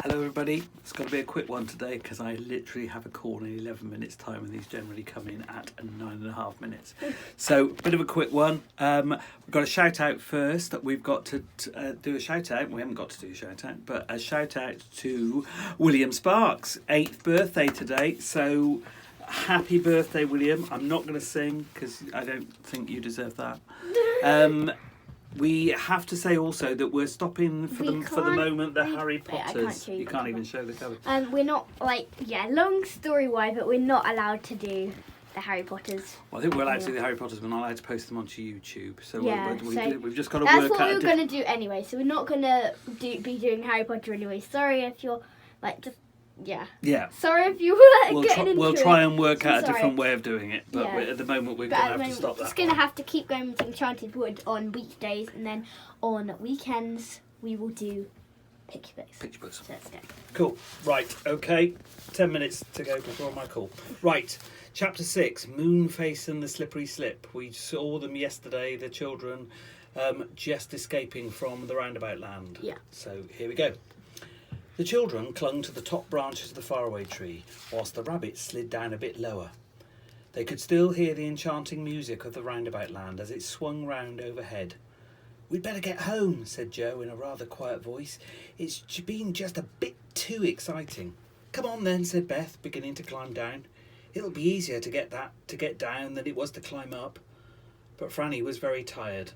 Hello everybody, it's got to be a quick one today because I literally have a call in 11 minutes time and these generally come in at 9.5 minutes. So, bit of a quick one. We've got a shout out first that we've got to do a shout out. We haven't got to do a shout out, but a shout out to William Sparks, 8th birthday today. So, happy birthday, William. I'm not going to sing because I don't think you deserve that. We have to say also that we're stopping for the moment the Harry Potters. You can't even show the cover. We're not long story why, but we're not allowed to do the Harry Potters. Well, I think we're allowed to do the Harry Potters. We're not allowed to post them onto YouTube. So Yeah, we've just got to that's work out. what we were going to do anyway. So we're not going to be doing Harry Potter anyway. Sorry if you're Yeah. Sorry if you were getting into it. We'll try and work out a different way of doing it, but at the moment we're going to have to stop that. We're just going to have to keep going with Enchanted Wood on weekdays, and then on weekends we will do Picture Books. Picture Books. So let's go. Cool. Right, okay. 10 minutes to go before my call. Right, Chapter 6, Moonface and the Slippery Slip. We saw them yesterday, the children, just escaping from the roundabout land. Yeah. So here we go. The children clung to the top branches of the faraway tree, whilst the rabbits slid down a bit lower. They could still hear the enchanting music of the roundabout land as it swung round overhead. "We'd better get home," said Joe in a rather quiet voice. "It's been just a bit too exciting." "Come on then," said Beth, beginning to climb down. "It'll be easier to get down than it was to climb up." But Franny was very tired.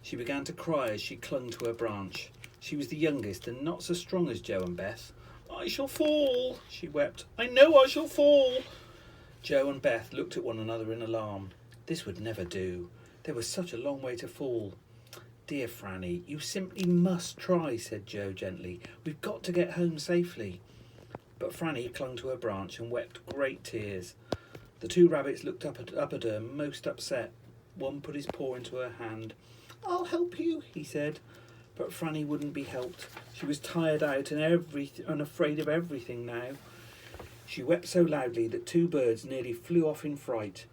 She began to cry as she clung to her branch. She was the youngest and not so strong as Joe and Beth. "I shall fall," she wept. "I know I shall fall." Joe and Beth looked at one another in alarm. This would never do. There was such a long way to fall. "Dear Franny, you simply must try," said Joe gently. "We've got to get home safely." But Franny clung to her branch and wept great tears. The two rabbits looked up at her, most upset. One put his paw into her hand. "I'll help you," he said. But Franny wouldn't be helped. She was tired out and afraid of everything now. She wept so loudly that two birds nearly flew off in fright.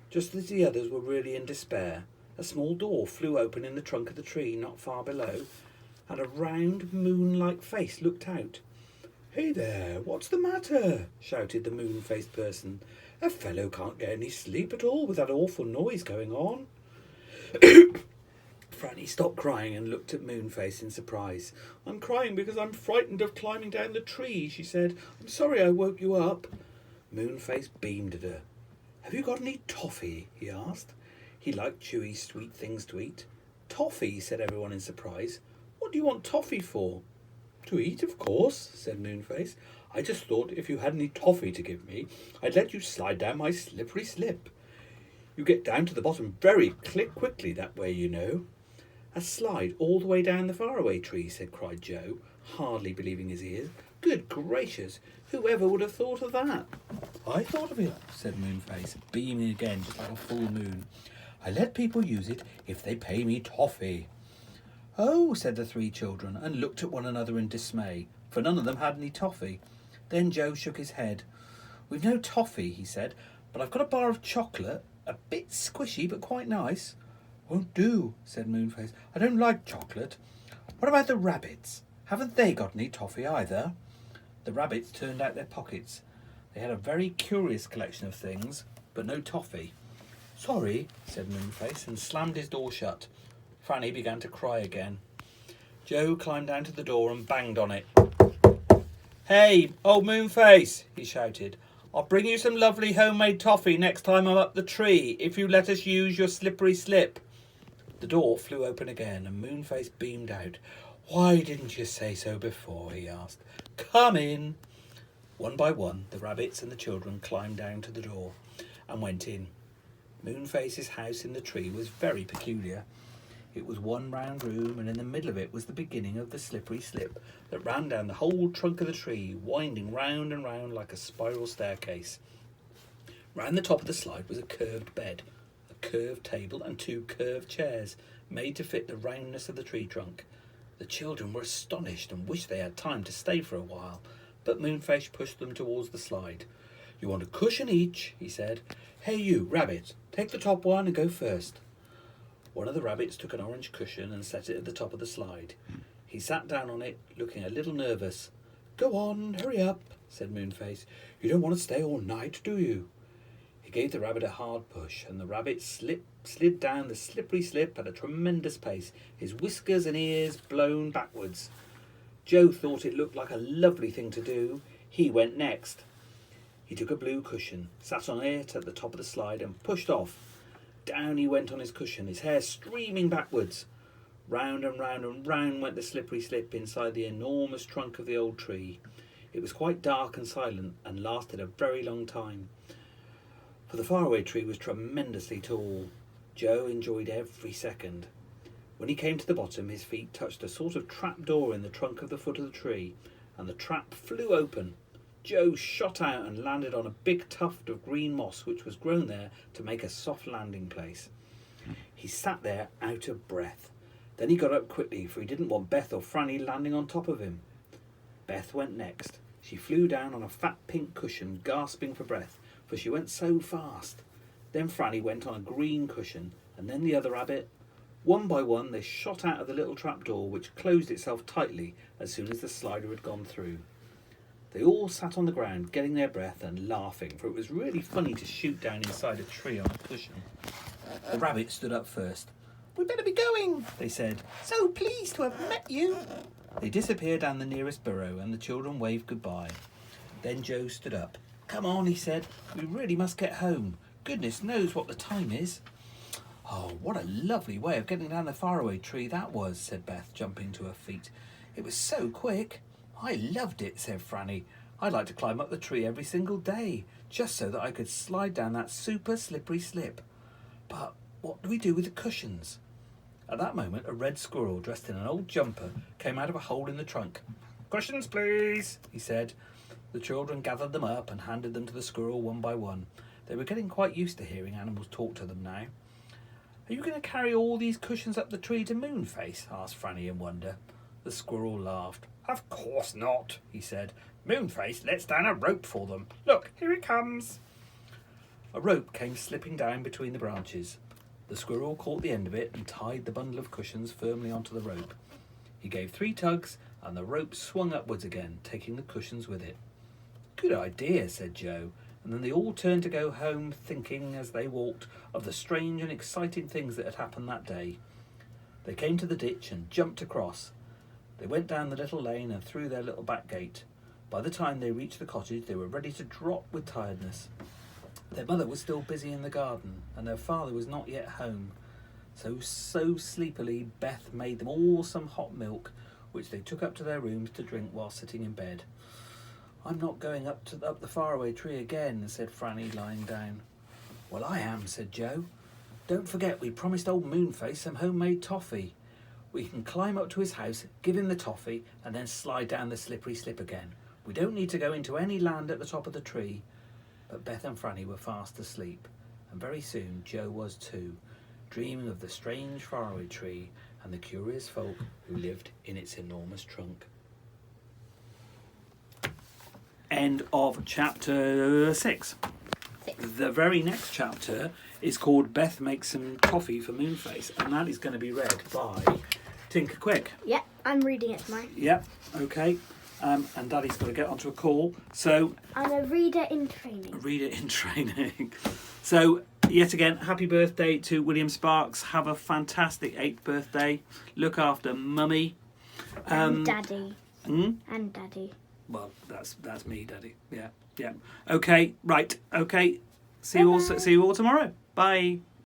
Just as the others were really in despair, a small door flew open in the trunk of the tree not far below, and a round moon-like face looked out. "Hey there, what's the matter?" shouted the moon-faced person. "A fellow can't get any sleep at all with that awful noise going on." Franny stopped crying and looked at Moonface in surprise. "I'm crying because I'm frightened of climbing down the tree," she said. "I'm sorry I woke you up." Moonface beamed at her. "Have you got any toffee?" he asked. He liked chewy, sweet things to eat. "Toffee?" said everyone in surprise. "What do you want toffee for?" "To eat, of course," said Moonface. "I just thought if you had any toffee to give me, I'd let you slide down my slippery slip. You get down to the bottom very quickly that way, you know." "A slide all the way down the faraway tree," cried Joe, hardly believing his ears. "Good gracious, whoever would have thought of that?" "I thought of it," said Moonface, beaming again just like a full moon. "I let people use it if they pay me toffee." "Oh," said the three children, and looked at one another in dismay, for none of them had any toffee. Then Joe shook his head. "We've no toffee," he said, "but I've got a bar of chocolate, a bit squishy but quite nice." "Won't do," said Moonface. "I don't like chocolate." "What about the rabbits? Haven't they got any toffee either?" The rabbits turned out their pockets. They had a very curious collection of things, but no toffee. "Sorry," said Moonface, and slammed his door shut. Franny began to cry again. Joe climbed down to the door and banged on it. "Hey, old Moonface," he shouted. "I'll bring you some lovely homemade toffee next time I'm up the tree, if you let us use your slippery slip." The door flew open again, and Moonface beamed out. "Why didn't you say so before?" he asked. "Come in." One by one, the rabbits and the children climbed down to the door and went in. Moonface's house in the tree was very peculiar. It was one round room, and in the middle of it was the beginning of the slippery slip that ran down the whole trunk of the tree, winding round and round like a spiral staircase. Round the top of the slide was a curved bed, a curved table, and two curved chairs, made to fit the roundness of the tree trunk. The children were astonished and wished they had time to stay for a while, but Moonface pushed them towards the slide. "You want a cushion each," he said. "Hey you, rabbit, take the top one and go first." One of the rabbits took an orange cushion and set it at the top of the slide. He sat down on it, looking a little nervous. Go on, hurry up, said Moonface. You don't want to stay all night, do you? He gave the rabbit a hard push, and the rabbit slid down the slippery slip at a tremendous pace, his whiskers and ears blown backwards. Joe thought it looked like a lovely thing to do. He went next. He took a blue cushion, sat on it at the top of the slide, and pushed off. Down he went on his cushion, his hair streaming backwards. Round and round and round went the slippery slip inside the enormous trunk of the old tree. It was quite dark and silent, and lasted a very long time, for the faraway tree was tremendously tall. Joe enjoyed every second. When he came to the bottom, his feet touched a sort of trap door in the trunk of the foot of the tree, and the trap flew open. Joe shot out and landed on a big tuft of green moss which was grown there to make a soft landing place. He sat there out of breath. Then he got up quickly, for he didn't want Beth or Franny landing on top of him. Beth went next. She flew down on a fat pink cushion, gasping for breath, for she went so fast. Then Franny went on a green cushion, and then the other rabbit. One by one they shot out of the little trapdoor, which closed itself tightly as soon as the slider had gone through. They all sat on the ground, getting their breath and laughing, for it was really funny to shoot down inside a tree on a cushion. The rabbit stood up first. "We'd better be going," they said. "So pleased to have met you." They disappeared down the nearest burrow, and the children waved goodbye. Then Joe stood up. "Come on," he said. "We really must get home. Goodness knows what the time is." "Oh, what a lovely way of getting down the faraway tree that was," said Beth, jumping to her feet. "It was so quick." "I loved it," said Franny. "I'd like to climb up the tree every single day, just so that I could slide down that super slippery slip. But what do we do with the cushions?" At that moment, a red squirrel dressed in an old jumper came out of a hole in the trunk. "Cushions, please," he said. The children gathered them up and handed them to the squirrel one by one. They were getting quite used to hearing animals talk to them now. "Are you going to carry all these cushions up the tree to Moonface?" asked Franny in wonder. The squirrel laughed. "Of course not," he said. "Moonface lets down a rope for them. Look, here it comes." A rope came slipping down between the branches. The squirrel caught the end of it and tied the bundle of cushions firmly onto the rope. He gave 3 tugs, and the rope swung upwards again, taking the cushions with it. "Good idea," said Joe, and then they all turned to go home, thinking, as they walked, of the strange and exciting things that had happened that day. They came to the ditch and jumped across. They went down the little lane and through their little back gate. By the time they reached the cottage, they were ready to drop with tiredness. Their mother was still busy in the garden, and their father was not yet home. So sleepily, Beth made them all some hot milk, which they took up to their rooms to drink while sitting in bed. "I'm not going up the faraway tree again," said Franny, lying down. "Well, I am," said Joe. "Don't forget we promised old Moonface some homemade toffee. We can climb up to his house, give him the toffee, and then slide down the slippery slip again. We don't need to go into any land at the top of the tree." But Beth and Franny were fast asleep, and very soon Joe was too, dreaming of the strange faraway tree and the curious folk who lived in its enormous trunk. End of chapter 6. The very next chapter is called Beth Makes Some Coffee for Moonface, and that is going to be read by Tinker Quick. Yep, I'm reading it tomorrow. Yep, okay. And Daddy's got to get onto a call. So I'm a reader in training. So, yet again, happy birthday to William Sparks. Have a fantastic 8th birthday. Look after Mummy. And Daddy. And Daddy. Well, that's me, Daddy. Yeah. Okay, right. Okay. See you all tomorrow. Bye.